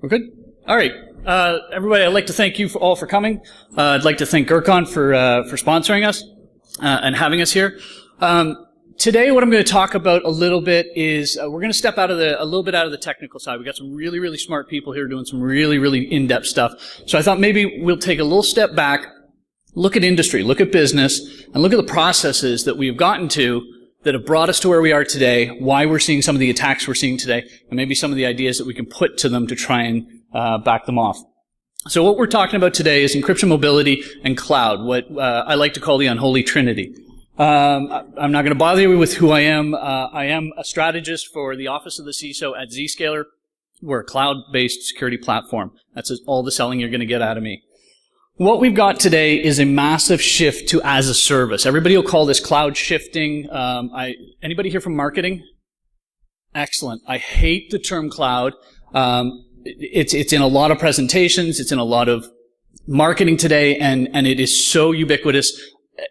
We're good? All right. Everybody, I'd like to thank you all for coming. I'd like to thank GrrCon for sponsoring us and having us here. Today, what I'm going to talk about a little bit is we're going to step a little bit out of the technical side. We've got some really, really smart people here doing some really, really in-depth stuff. So I thought maybe we'll take a little step back, look at industry, look at business, and look at the processes that we've gotten to that have brought us to where we are today, why we're seeing some of the attacks we're seeing today, and maybe some of the ideas that we can put to them to try and back them off. So what we're talking about today is encryption, mobility, and cloud, what I like to call the unholy trinity. I'm not going to bother you with who I am. I am a strategist for the Office of the CISO at Zscaler. We're a cloud-based security platform. That's all the selling you're going to get out of me. What we've got today is a massive shift to as a service. Everybody will call this cloud shifting. Anybody here from marketing? Excellent. I hate the term cloud. It's in a lot of presentations. It's in a lot of marketing today, and it is so ubiquitous.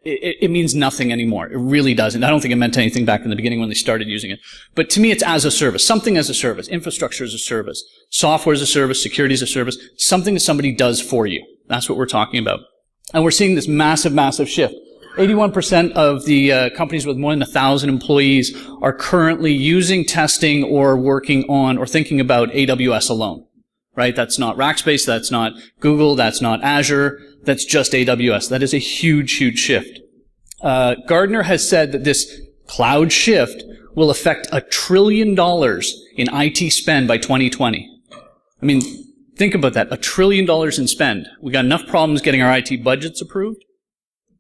It means nothing anymore. It really doesn't. I don't think it meant anything back in the beginning when they started using it. But to me, it's as a service. Something as a service. Infrastructure as a service. Software as a service. Security as a service. Something that somebody does for you. That's what we're talking about. And we're seeing this massive, massive shift. 81% of the companies with more than 1,000 employees are currently using, testing, or working on, or thinking about AWS alone. Right? That's not Rackspace, that's not Google, that's not Azure, that's just AWS. That is a huge, huge shift. Gartner has said that this cloud shift will affect $1 trillion in IT spend by 2020. I mean, think about that, $1 trillion in spend. We got enough problems getting our IT budgets approved.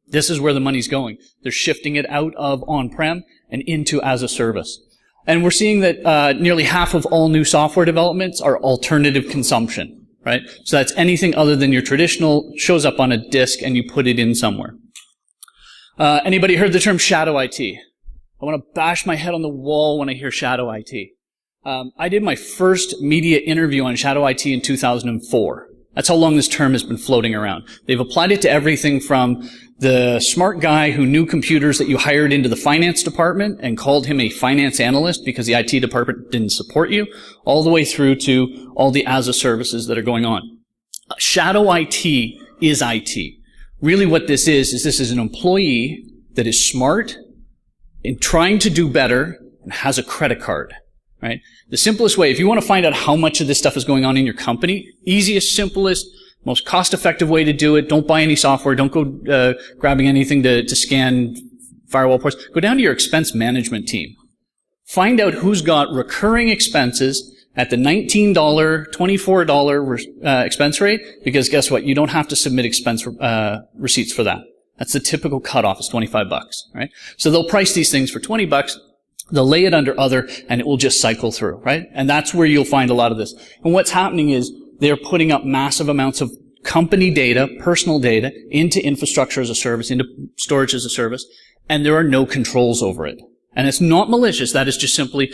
This is where the money's going. They're shifting it out of on-prem and into as a service. And we're seeing that nearly half of all new software developments are alternative consumption, right? So that's anything other than your traditional, shows up on a disk and you put it in somewhere. Anybody heard the term shadow IT? I want to bash my head on the wall when I hear shadow IT. I did my first media interview on shadow IT in 2004. That's how long this term has been floating around. They've applied it to everything from the smart guy who knew computers that you hired into the finance department and called him a finance analyst because the IT department didn't support you, all the way through to all the as a services that are going on. Shadow IT is IT. Really what this is an employee that is smart and trying to do better and has a credit card. Right? The simplest way, if you want to find out how much of this stuff is going on in your company, easiest, simplest, most cost-effective way to do it, don't buy any software, don't go grabbing anything to scan firewall ports. Go down to your expense management team. Find out who's got recurring expenses at the $19, $24 expense rate, because guess what? You don't have to submit expense receipts for that. That's the typical cutoff, is $25, right? So they'll price these things for $20. They'll lay it under other, and it will just cycle through, right? And that's where you'll find a lot of this. And what's happening is they're putting up massive amounts of company data, personal data, into infrastructure as a service, into storage as a service, and there are no controls over it. And it's not malicious. That is just simply,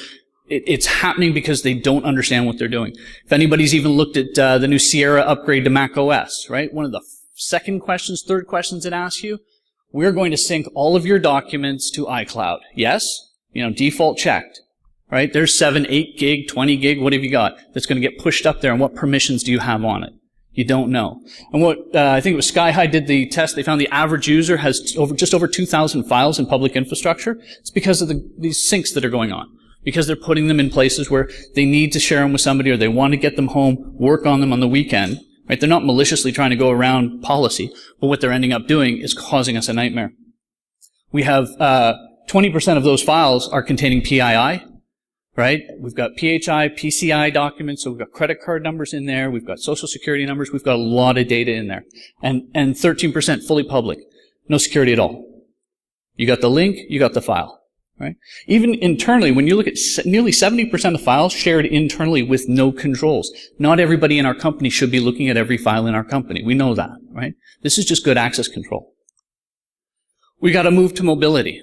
it's happening because they don't understand what they're doing. If anybody's even looked at the new Sierra upgrade to Mac OS, right? One of the third questions it asks you, we're going to sync all of your documents to iCloud. Yes? Default checked, right? There's 7, 8 gig, 20 gig, what have you got that's going to get pushed up there, and what permissions do you have on it? You don't know. And what, I think it was SkyHigh did the test, they found the average user has just over 2,000 files in public infrastructure. It's because of these syncs that are going on. Because they're putting them in places where they need to share them with somebody, or they want to get them home, work on them on the weekend, right? They're not maliciously trying to go around policy, but what they're ending up doing is causing us a nightmare. We have, 20% of those files are containing PII, right? We've got PHI, PCI documents, so we've got credit card numbers in there, we've got social security numbers, we've got a lot of data in there. And 13% fully public. No security at all. You got the link, you got the file, right? Even internally, when you look at nearly 70% of files shared internally with no controls. Not everybody in our company should be looking at every file in our company. We know that, right? This is just good access control. We got to move to mobility.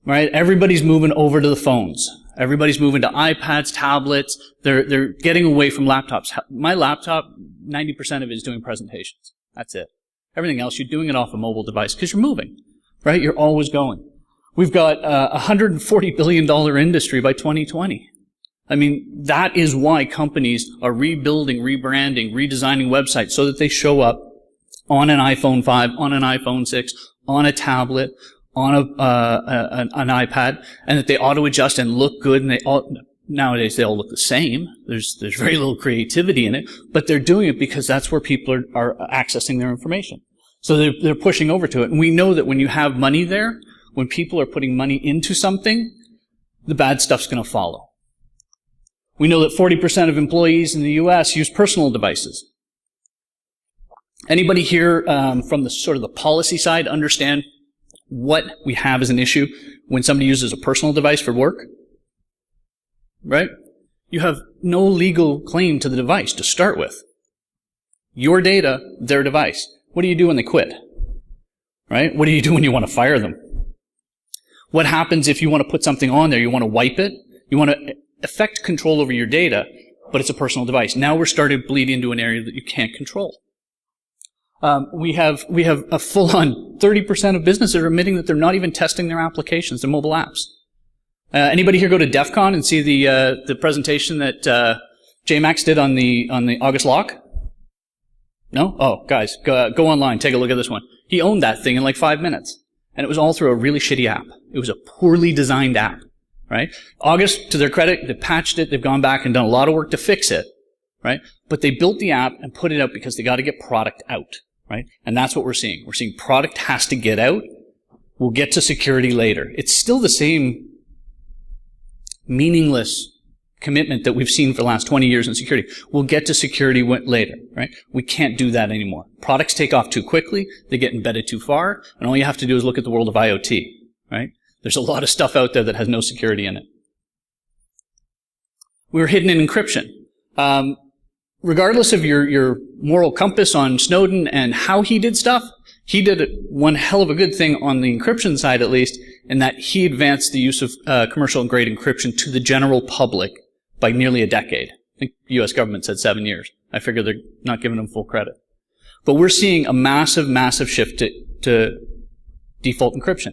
Right? Everybody's moving over to the phones. Everybody's moving to iPads, tablets. They're getting away from laptops. My laptop, 90% of it is doing presentations. That's it. Everything else, you're doing it off a mobile device because you're moving. Right? You're always going. We've got a $140 billion industry by 2020. I mean, that is why companies are rebuilding, rebranding, redesigning websites so that they show up on an iPhone 5, on an iPhone 6, on a tablet, on an iPad, and that they auto-adjust and look good, and nowadays they all look the same. There's very little creativity in it, but they're doing it because that's where people are accessing their information. So they're pushing over to it. And we know that when you have money there, when people are putting money into something, the bad stuff's going to follow. We know that 40% of employees in the U.S. use personal devices. Anybody here from the sort of the policy side understand what we have as an issue when somebody uses a personal device for work? Right? You have no legal claim to the device to start with. Your data, their device. What do you do when they quit? Right? What do you do when you want to fire them? What happens if you want to put something on there? You want to wipe it? You want to effect control over your data, but it's a personal device. Now we're starting to bleed into an area that you can't control. We have a full-on 30% of businesses are admitting that they're not even testing their applications, their mobile apps. Anybody here go to DEF CON and see the presentation that JMax did on the August lock? No? Oh, guys, go online, take a look at this one. He owned that thing in like 5 minutes, and it was all through a really shitty app. It was a poorly designed app, right? August, to their credit, they patched it, they've gone back and done a lot of work to fix it, right? But they built the app and put it out because they got to get product out. Right? And that's what we're seeing. We're seeing product has to get out. We'll get to security later. It's still the same meaningless commitment that we've seen for the last 20 years in security. We'll get to security later, right? We can't do that anymore. Products take off too quickly. They get embedded too far. And all you have to do is look at the world of IoT, right? There's a lot of stuff out there that has no security in it. We were hidden in encryption. Regardless of your moral compass on Snowden and how he did stuff, he did one hell of a good thing on the encryption side, at least, in that he advanced the use of commercial-grade encryption to the general public by nearly a decade. I think the U.S. government said 7 years. I figure they're not giving him full credit. But we're seeing a massive, massive shift to default encryption.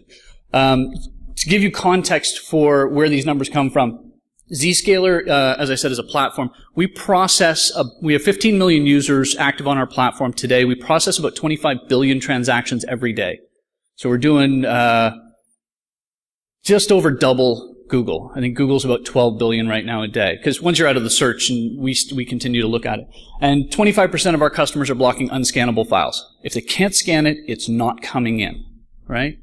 To give you context for where these numbers come from, Zscaler, as I said, is a platform. We have 15 million users active on our platform today. We process about 25 billion transactions every day. So we're doing just over double Google. I think Google's about 12 billion right now a day. Because once you're out of the search, and we continue to look at it. And 25% of our customers are blocking unscannable files. If they can't scan it, it's not coming in, right?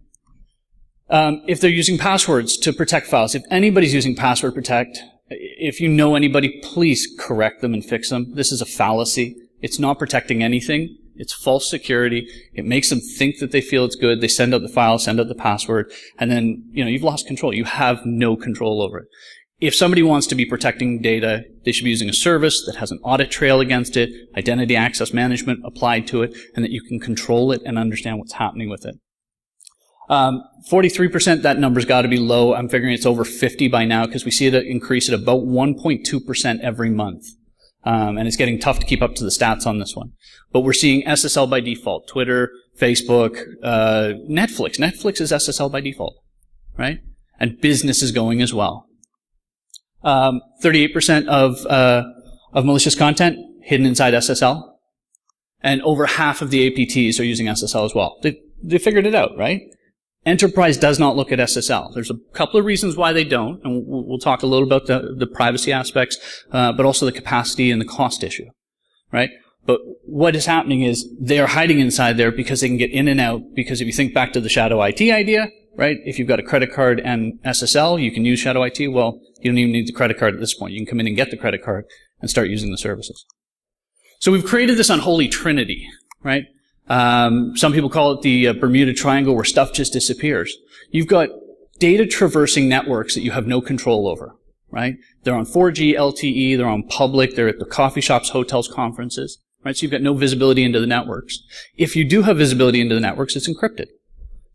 If they're using passwords to protect files, if anybody's using password protect, if you know anybody, please correct them and fix them. This is a fallacy. It's not protecting anything. It's false security. It makes them think that they feel it's good. They send out the file, send out the password, and then, you've lost control. You have no control over it. If somebody wants to be protecting data, they should be using a service that has an audit trail against it, identity access management applied to it, and that you can control it and understand what's happening with it. 43%, that number's got to be low. I'm figuring it's over 50 by now because we see it increase at about 1.2% every month. And it's getting tough to keep up to the stats on this one. But we're seeing SSL by default. Twitter, Facebook, Netflix. Netflix is SSL by default, right? And business is going as well. 38% of malicious content hidden inside SSL. And over half of the APTs are using SSL as well. They figured it out, right? Enterprise does not look at SSL. There's a couple of reasons why they don't, and we'll talk a little about the privacy aspects, but also the capacity and the cost issue, right? But what is happening is they are hiding inside there because they can get in and out, because if you think back to the shadow IT idea, right? If you've got a credit card and SSL, you can use shadow IT. Well, you don't even need the credit card at this point. You can come in and get the credit card and start using the services. So we've created this unholy trinity, right? Some people call it the Bermuda Triangle, where stuff just disappears. You've got data traversing networks that you have no control over, right? They're on 4G, LTE, they're on public, they're at the coffee shops, hotels, conferences, right? So you've got no visibility into the networks. If you do have visibility into the networks, it's encrypted.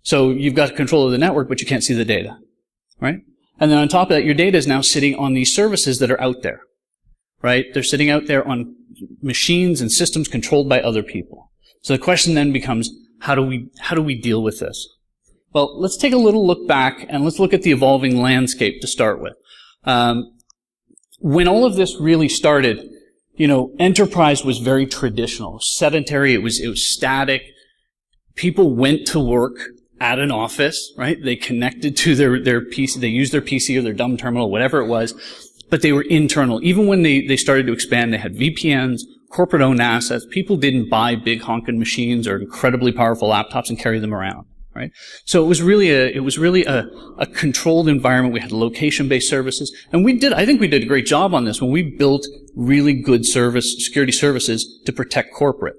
So you've got control of the network, but you can't see the data, right? And then on top of that, your data is now sitting on these services that are out there, right? They're sitting out there on machines and systems controlled by other people. So the question then becomes, how do we deal with this? Well, let's take a little look back and let's look at the evolving landscape to start with. when all of this really started, you know, enterprise was very traditional, sedentary. It was static. People went to work at an office, right? They connected to their PC. They used their PC or their dumb terminal, whatever it was, but they were internal. Even when they started to expand, they had VPNs, corporate-owned assets. People didn't buy big honking machines or incredibly powerful laptops and carry them around, right? So it was really a controlled environment. We had location-based services, and I think we did a great job on this when we built really good security services to protect corporate.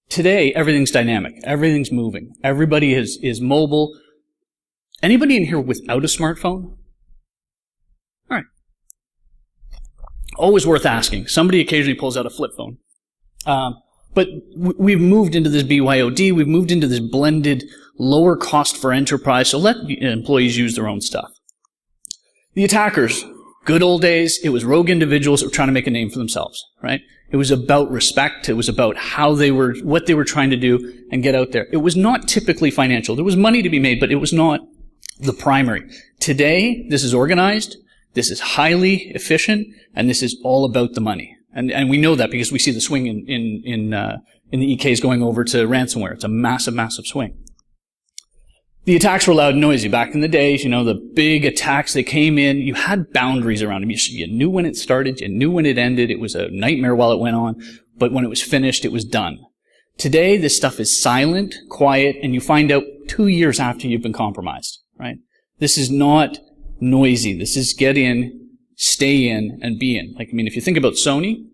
Today, everything's dynamic. Everything's moving. Everybody is mobile. Anybody in here without a smartphone? All right. Always worth asking. Somebody occasionally pulls out a flip phone. But we've moved into this BYOD. We've moved into this blended lower cost for enterprise. So let employees use their own stuff. The attackers, good old days, it was rogue individuals that were trying to make a name for themselves, right? It was about respect. It was about what they were trying to do and get out there. It was not typically financial. There was money to be made, but it was not the primary. Today, this is organized, this is highly efficient, and this is all about the money. And we know that because we see the swing in the EKs going over to ransomware. It's a massive, massive swing. The attacks were loud and noisy. Back in the days, you know, the big attacks, they came in, you had boundaries around them. You knew when it started, you knew when it ended. It was a nightmare while it went on, but when it was finished, it was done. Today, this stuff is silent, quiet, and you find out 2 years after you've been compromised, right? This is not noisy. This is get in, stay in, and be in. Like, I mean, if you think about Sony,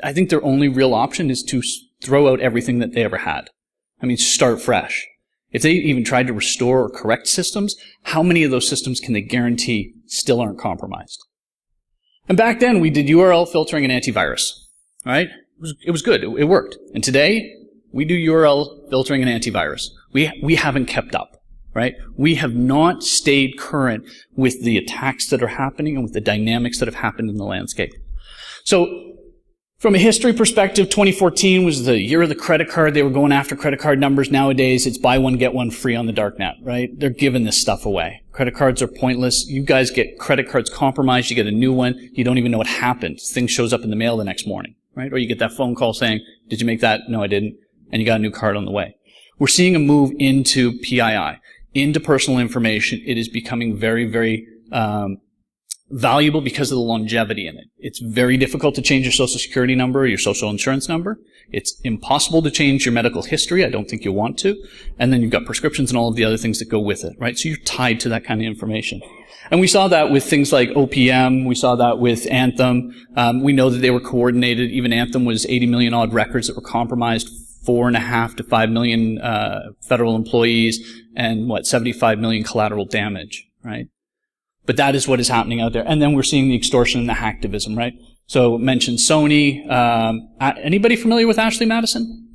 I think their only real option is to throw out everything that they ever had. I mean, start fresh. If they even tried to restore or correct systems, how many of those systems can they guarantee still aren't compromised? And back then, we did URL filtering and antivirus, right? It was good. It worked. And today, we do URL filtering and antivirus. We haven't kept up, right? We have not stayed current with the attacks that are happening and with the dynamics that have happened in the landscape. So, from a history perspective, 2014 was the year of the credit card. They were going after credit card numbers. Nowadays, it's buy one, get one free on the darknet, right? They're giving this stuff away. Credit cards are pointless. You guys get credit cards compromised. You get a new one. You don't even know what happened. Thing shows up in the mail the next morning, right? Or you get that phone call saying, did you make that? No, I didn't. And you got a new card on the way. We're seeing a move into PII, into personal information. It is becoming very, very valuable because of the longevity in it. It's very difficult to change your social security number or your social insurance number. It's impossible to change your medical history. I don't think you want to. And then you've got prescriptions and all of the other things that go with it, right? So you're tied to that kind of information. And we saw that with things like OPM. We saw that with Anthem. We know that they were coordinated. Even Anthem was 80 million odd records that were compromised, 4.5 to 5 million federal employees, and 75 million collateral damage, right? But that is what is happening out there. And then we're seeing the extortion and the hacktivism, right? So mentioned Sony. Anybody familiar with Ashley Madison?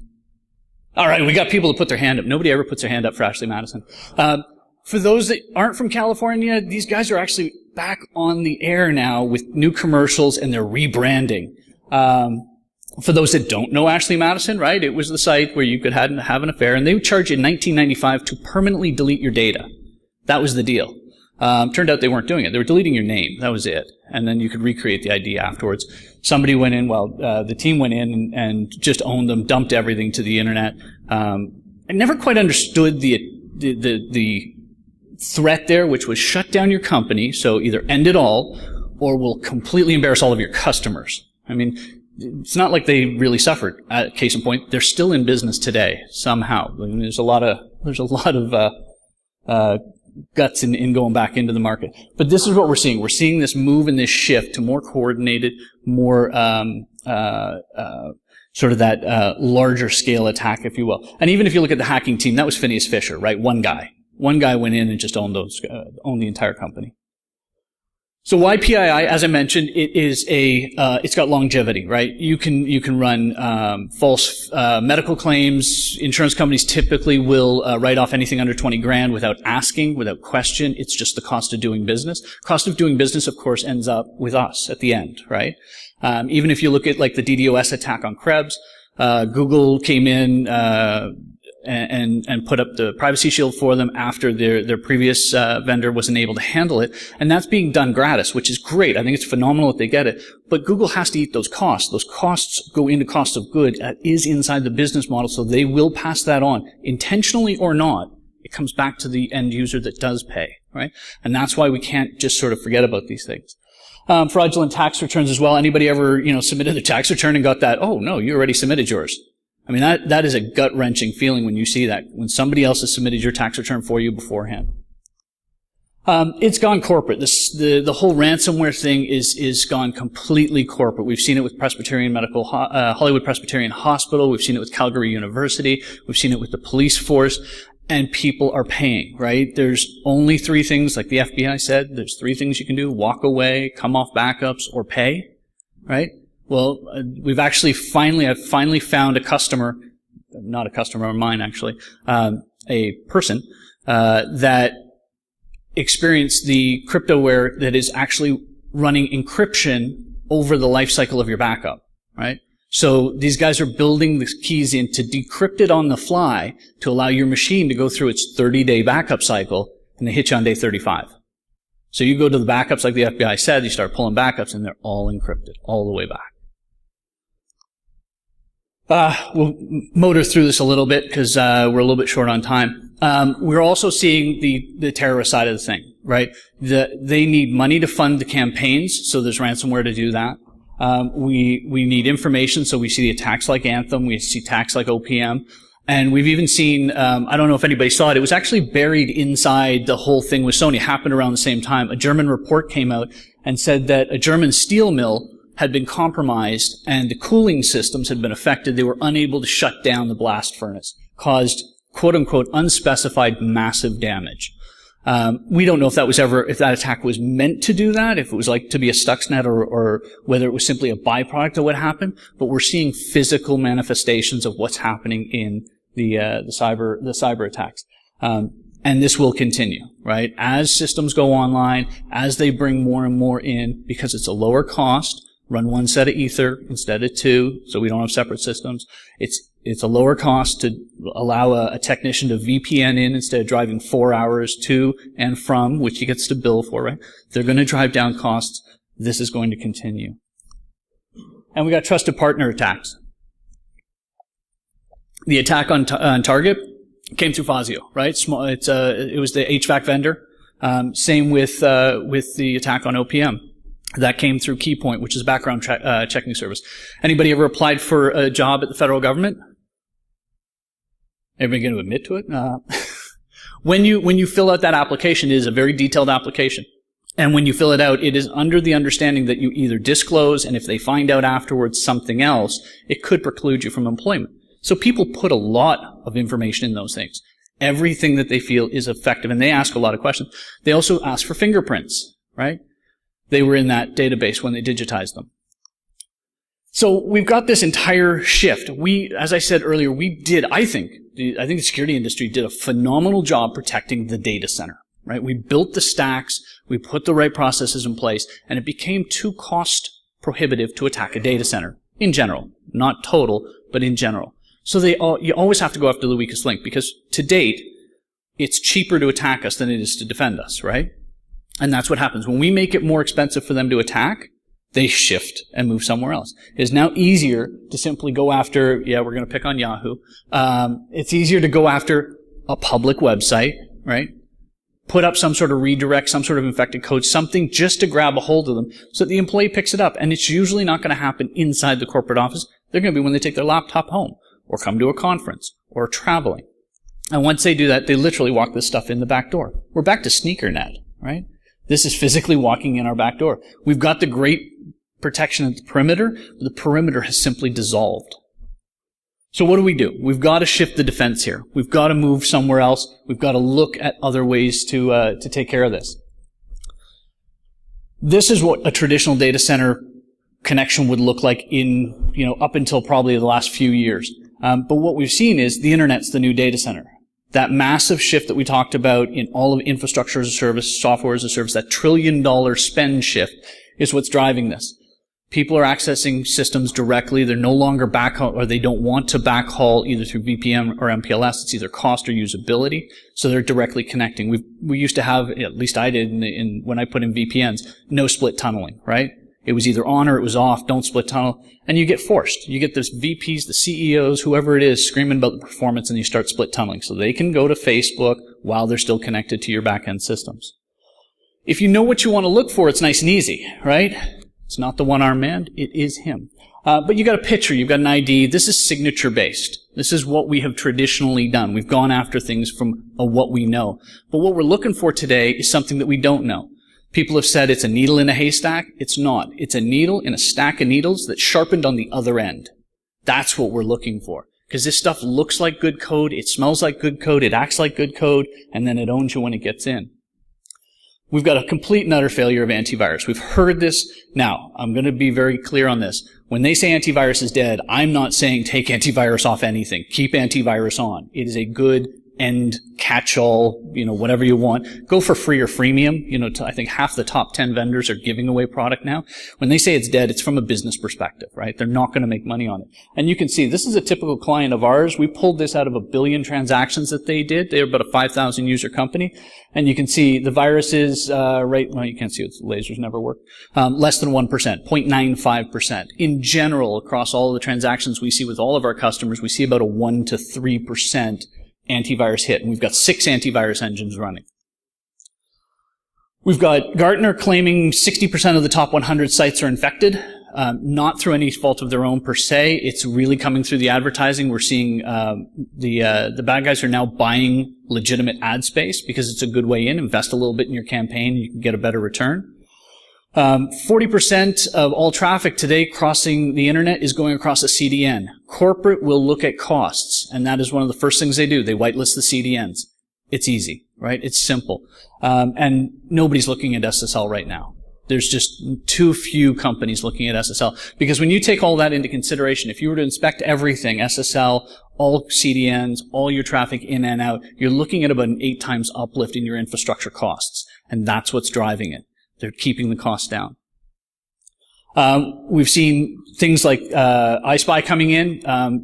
All right, we got people to put their hand up. Nobody ever puts their hand up for Ashley Madison. For those that aren't from California, these guys are actually back on the air now with new commercials, and they're rebranding. For those that don't know Ashley Madison, right, it was the site where you could have an affair, and they would charge you $19.95 to permanently delete your data. That was the deal. Turned out they weren't doing it. They were deleting your name. That was it. And then you could recreate the ID afterwards. Somebody went in, the team went in and just owned them, dumped everything to the internet. I never quite understood the threat there, which was shut down your company, so either end it all, or we'll completely embarrass all of your customers. I mean, it's not like they really suffered. Case in point, they're still in business today, somehow. I mean, there's a lot of guts in going back into the market. But this is what we're seeing. We're seeing this move and this shift to more coordinated, more sort of that larger scale attack, if you will. And even if you look at the hacking team, that was Phineas Fisher, right? One guy went in and just owned the entire company. So why PII? As I mentioned, it's got longevity, right? You can run false medical claims. Insurance companies typically will write off anything under 20 grand without asking, without question. It's just the cost of doing business. Cost of doing business, of course, ends up with us at the end, right? Even if you look at like the DDoS attack on Krebs, Google came in and put up the privacy shield for them after their previous vendor wasn't able to handle it. And that's being done gratis, which is great. I think it's phenomenal that they get it. But Google has to eat those costs. Those costs go into cost of good. That is inside the business model, so they will pass that on, intentionally or not. It comes back to the end user that does pay, right? And that's why we can't just sort of forget about these things. Fraudulent tax returns as well. Anybody ever, submitted a tax return and got that? Oh no, you already submitted yours. I mean, that is a gut-wrenching feeling when you see that, when somebody else has submitted your tax return for you beforehand. It's gone corporate. The whole ransomware thing is gone completely corporate. We've seen it with Hollywood Presbyterian Hospital. We've seen it with Calgary University. We've seen it with the police force. And people are paying, right? There's only 3 things, like the FBI said, there's 3 things you can do: walk away, come off backups, or pay, right? Well, I've finally found a customer, not a customer of mine actually, a person, that experienced the cryptoware that is actually running encryption over the life cycle of your backup, right? So these guys are building the keys in to decrypt it on the fly to allow your machine to go through its 30-day backup cycle, and they hit you on day 35. So you go to the backups like the FBI said, you start pulling backups, and they're all encrypted all the way back. We'll motor through this a little bit because we're a little bit short on time. We're also seeing the terrorist side of the thing, right? They need money to fund the campaigns, so there's ransomware to do that. We need information, so we see the attacks like Anthem, we see attacks like OPM, and we've even seen, I don't know if anybody saw it, it was actually buried inside the whole thing with Sony. It happened around the same time. A German report came out and said that a German steel mill had been compromised and the cooling systems had been affected. They were unable to shut down the blast furnace, caused quote-unquote unspecified massive damage. We don't know if that attack was meant to do that, if it was like to be a Stuxnet or whether it was simply a byproduct of what happened, but we're seeing physical manifestations of what's happening in the cyber attacks. And this will continue, right? As systems go online, as they bring more and more in, because it's a lower cost, run 1 set of Ether instead of 2, so we don't have separate systems. It's a lower cost to allow a technician to VPN in instead of driving 4 hours to and from, which he gets to bill for, right? They're going to drive down costs. This is going to continue. And we got trusted partner attacks. The attack on Target came through Fazio, right? It was the HVAC vendor. Same with the attack on OPM. That came through Keypoint, which is a background checking service. Anybody ever applied for a job at the federal government? Everybody going to admit to it? When you fill out that application, it is a very detailed application. And when you fill it out, it is under the understanding that you either disclose, and if they find out afterwards something else, it could preclude you from employment. So people put a lot of information in those things. Everything that they feel is effective, and they ask a lot of questions. They also ask for fingerprints, right? They were in that database when they digitized them. So we've got this entire shift. As I said earlier, I think the security industry did a phenomenal job protecting the data center, right? We built the stacks, we put the right processes in place, and it became too cost prohibitive to attack a data center in general. Not total, but in general. So you always have to go after the weakest link, because to date, it's cheaper to attack us than it is to defend us, right? And that's what happens. When we make it more expensive for them to attack, they shift and move somewhere else. It is now easier to simply go after, we're going to pick on Yahoo. It's easier to go after a public website, right? Put up some sort of redirect, some sort of infected code, something just to grab a hold of them so that the employee picks it up. And it's usually not going to happen inside the corporate office. They're going to be when they take their laptop home or come to a conference or traveling. And once they do that, they literally walk this stuff in the back door. We're back to SneakerNet, right? This is physically walking in our back door. We've got the great protection at the perimeter, but the perimeter has simply dissolved. So what do? We've got to shift the defense here. We've got to move somewhere else. We've got to look at other ways to take care of this. This is what a traditional data center connection would look like up until probably the last few years. But what we've seen is the internet's the new data center. That massive shift that we talked about in all of infrastructure as a service, software as a service, that $1 trillion spend shift is what's driving this. People are accessing systems directly. They're no longer backhaul, or they don't want to backhaul either through VPN or MPLS. It's either cost or usability. So they're directly connecting. We used to have, at least I did when I put in VPNs, no split tunneling, right? It was either on or it was off. Don't split tunnel. And you get forced. You get the VPs, the CEOs, whoever it is, screaming about the performance, and you start split tunneling. So they can go to Facebook while they're still connected to your back-end systems. If you know what you want to look for, it's nice and easy, right? It's not the one-armed man. It is him. But you got a picture. You've got an ID. This is signature-based. This is what we have traditionally done. We've gone after things from what we know. But what we're looking for today is something that we don't know. People have said it's a needle in a haystack. It's not. It's a needle in a stack of needles that's sharpened on the other end. That's what we're looking for. Because this stuff looks like good code, it smells like good code, it acts like good code, and then it owns you when it gets in. We've got a complete and utter failure of antivirus. We've heard this. Now, I'm going to be very clear on this. When they say antivirus is dead, I'm not saying take antivirus off anything. Keep antivirus on. It is a good end catch-all, whatever you want. Go for free or freemium. I think half the top 10 vendors are giving away product now. When they say it's dead, it's from a business perspective, right? They're not going to make money on it. And you can see, this is a typical client of ours. We pulled this out of 1 billion transactions that they did. They're about a 5,000 user company. And you can see the virus is, well, you can't see it. The lasers never work. Less than 1%, 0.95%. In general, across all of the transactions we see with all of our customers, we see about a 1 to 3% antivirus hit, and we've got 6 antivirus engines running. We've got Gartner claiming 60% of the top 100 sites are infected, not through any fault of their own per se. It's really coming through the advertising. We're seeing the bad guys are now buying legitimate ad space because it's a good way in. Invest a little bit in your campaign, you can get a better return. 40% of all traffic today crossing the internet is going across a CDN. Corporate will look at costs, and that is one of the first things they do. They whitelist the CDNs. It's easy, right? It's simple. And nobody's looking at SSL right now. There's just too few companies looking at SSL. Because when you take all that into consideration, if you were to inspect everything, SSL, all CDNs, all your traffic in and out, you're looking at about an 8 times uplift in your infrastructure costs. And that's what's driving it. They're keeping the costs down. We've seen things like iSpy coming in.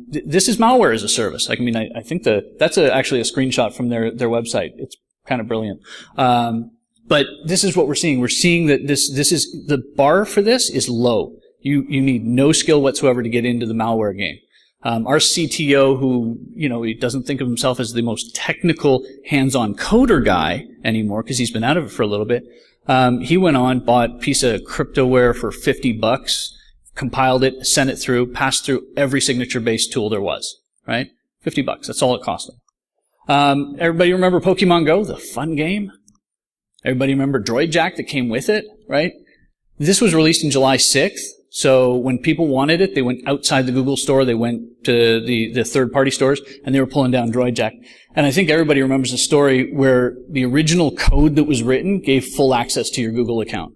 This is malware as a service. I think that's actually a screenshot from their website. It's kind of brilliant. But this is what we're seeing. We're seeing that this is the bar for this is low. You need no skill whatsoever to get into the malware game. Our CTO, who he doesn't think of himself as the most technical, hands-on coder guy anymore because he's been out of it for a little bit. He went on, bought a piece of cryptoware for $50, compiled it, sent it through, passed through every signature-based tool there was, right? $50. That's all it cost him. Everybody remember Pokemon Go, the fun game? Everybody remember Droid Jack that came with it, right? This was released in July 6th. So when people wanted it, they went outside the Google store, they went to the third-party stores, and they were pulling down Droid Jack. And I think everybody remembers the story where the original code that was written gave full access to your Google account.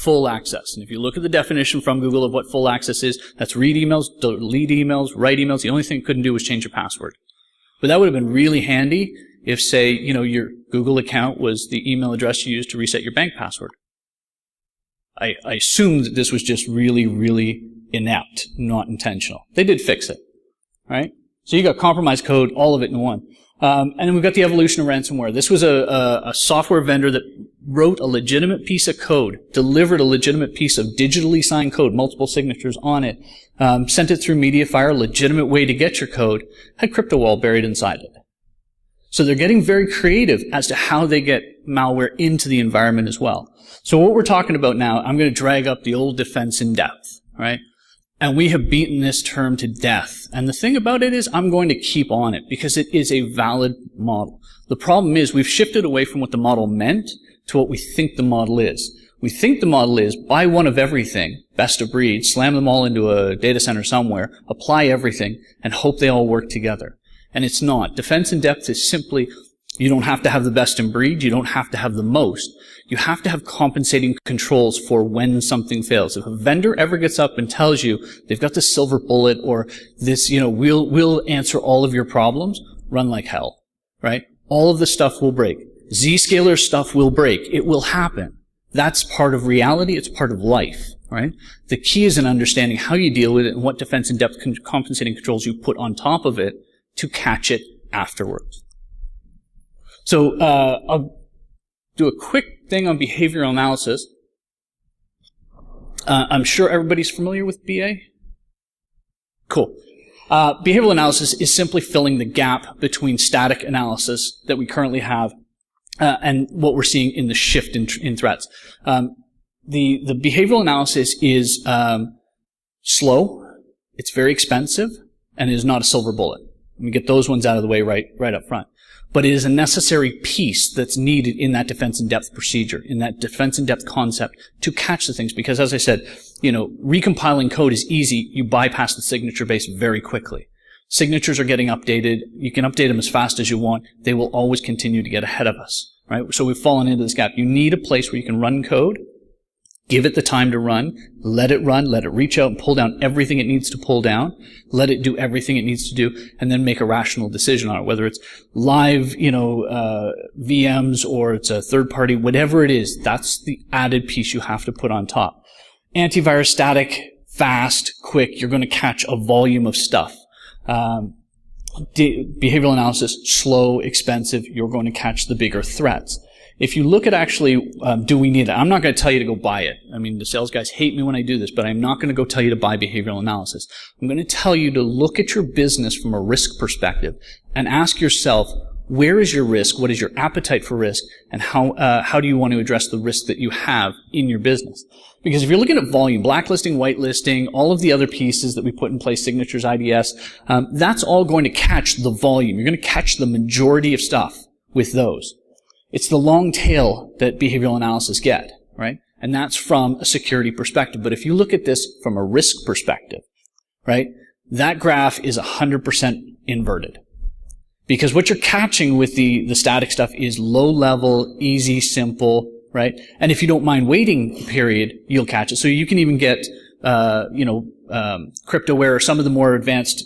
Full access. And if you look at the definition from Google of what full access is, that's read emails, delete emails, write emails. The only thing it couldn't do was change your password. But that would have been really handy if, say, your Google account was the email address you used to reset your bank password. I assume that this was just really, really inept, not intentional. They did fix it, right? So you got compromised code, all of it in one. And then we've got the evolution of ransomware. This was a software vendor that wrote a legitimate piece of code, delivered a legitimate piece of digitally signed code, multiple signatures on it, sent it through Mediafire, a legitimate way to get your code, had CryptoWall buried inside it. So they're getting very creative as to how they get malware into the environment as well. So what we're talking about now, I'm going to drag up the old defense in depth, right? And we have beaten this term to death. And the thing about it is I'm going to keep on it because it is a valid model. The problem is we've shifted away from what the model meant to what we think the model is. We think the model is buy one of everything, best of breed, slam them all into a data center somewhere, apply everything, and hope they all work together. And it's not. Defense in depth is simply, you don't have to have the best in breed, you don't have to have the most. You have to have compensating controls for when something fails. If a vendor ever gets up and tells you they've got the silver bullet or this, we'll answer all of your problems, run like hell, right? All of the stuff will break. Zscaler stuff will break. It will happen. That's part of reality. It's part of life, right? The key is in understanding how you deal with it and what defense in depth compensating controls you put on top of it to catch it afterwards. So I'll do a quick thing on behavioral analysis. I'm sure everybody's familiar with BA. Cool. Behavioral analysis is simply filling the gap between static analysis that we currently have and what we're seeing in the shift in threats. The behavioral analysis is slow, it's very expensive, and it is not a silver bullet. Let me get those ones out of the way right up front. But it is a necessary piece that's needed in that defense in depth procedure, in that defense in depth concept to catch the things. Because as I said, recompiling code is easy. You bypass the signature base very quickly. Signatures are getting updated. You can update them as fast as you want. They will always continue to get ahead of us, right? So we've fallen into this gap. You need a place where you can run code, give it the time to run, let it reach out and pull down everything it needs to pull down, let it do everything it needs to do, and then make a rational decision on it, whether it's live, VMs or it's a third party, whatever it is, that's the added piece you have to put on top. Antivirus, static, fast, quick, you're going to catch a volume of stuff. Behavioral analysis, slow, expensive, you're going to catch the bigger threats. If you look at actually, do we need it? I'm not going to tell you to go buy it. I mean, the sales guys hate me when I do this, but I'm not going to go tell you to buy behavioral analysis. I'm going to tell you to look at your business from a risk perspective and ask yourself, where is your risk? What is your appetite for risk? And how do you want to address the risk that you have in your business? Because if you're looking at volume, blacklisting, whitelisting, all of the other pieces that we put in place, signatures, IDS, that's all going to catch the volume. You're going to catch the majority of stuff with those. It's the long tail that behavioral analysis get, right? And that's from a security perspective. But if you look at this from a risk perspective, right, that graph is 100% inverted. Because what you're catching with the static stuff is low level, easy, simple, right? And if you don't mind waiting period, you'll catch it. So you can even get, cryptoware or some of the more advanced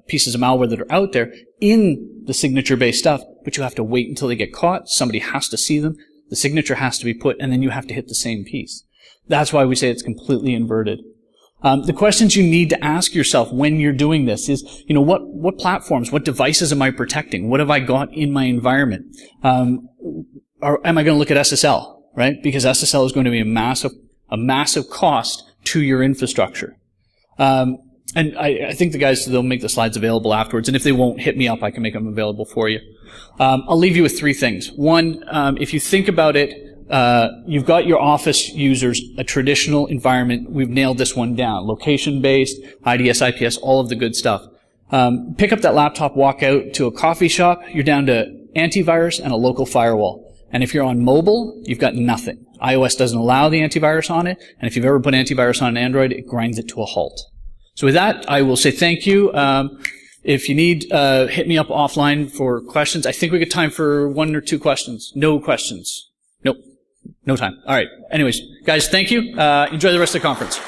pieces of malware that are out there in the signature-based stuff, but you have to wait until they get caught. Somebody has to see them. The signature has to be put, and then you have to hit the same piece. That's why we say it's completely inverted. The questions you need to ask yourself when you're doing this is, what platforms, what devices am I protecting? What have I got in my environment? Or am I going to look at SSL, right? Because SSL is going to be a massive cost to your infrastructure. And I think the guys, they'll make the slides available afterwards, and if they won't, hit me up. I can make them available for you. I'll leave you with 3 things. One, if you think about it, you've got your office users, a traditional environment. We've nailed this one down. Location-based, IDS, IPS, all of the good stuff. Pick up that laptop, walk out to a coffee shop. You're down to antivirus and a local firewall. And if you're on mobile, you've got nothing. iOS doesn't allow the antivirus on it, and if you've ever put antivirus on an Android, it grinds it to a halt. So with that, I will say thank you. If you need, hit me up offline for questions. I think we got time for 1 or 2 questions. No questions. Nope. No time. All right. Anyways, guys, thank you. Enjoy the rest of the conference.